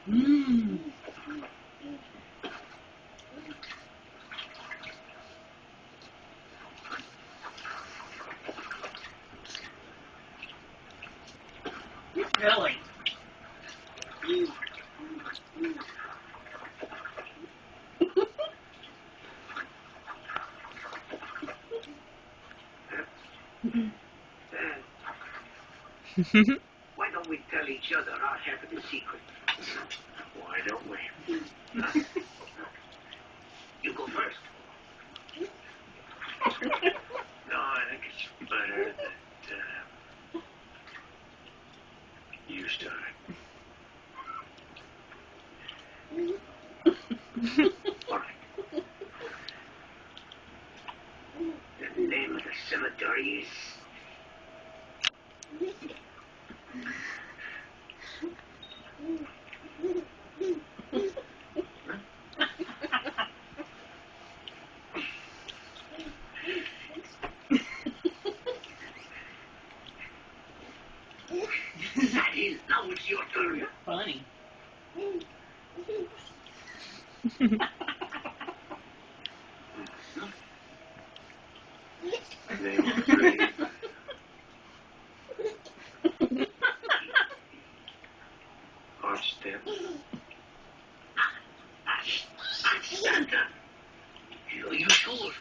Mmm. Really? Why don't we tell each other our half of the secret? Why don't we? You go first. No, I think it's better that you start. All right. The name of the cemetery is... That is, now it's your turn. You're funny. Name of the grave. Arch step. Santa. Are you sure?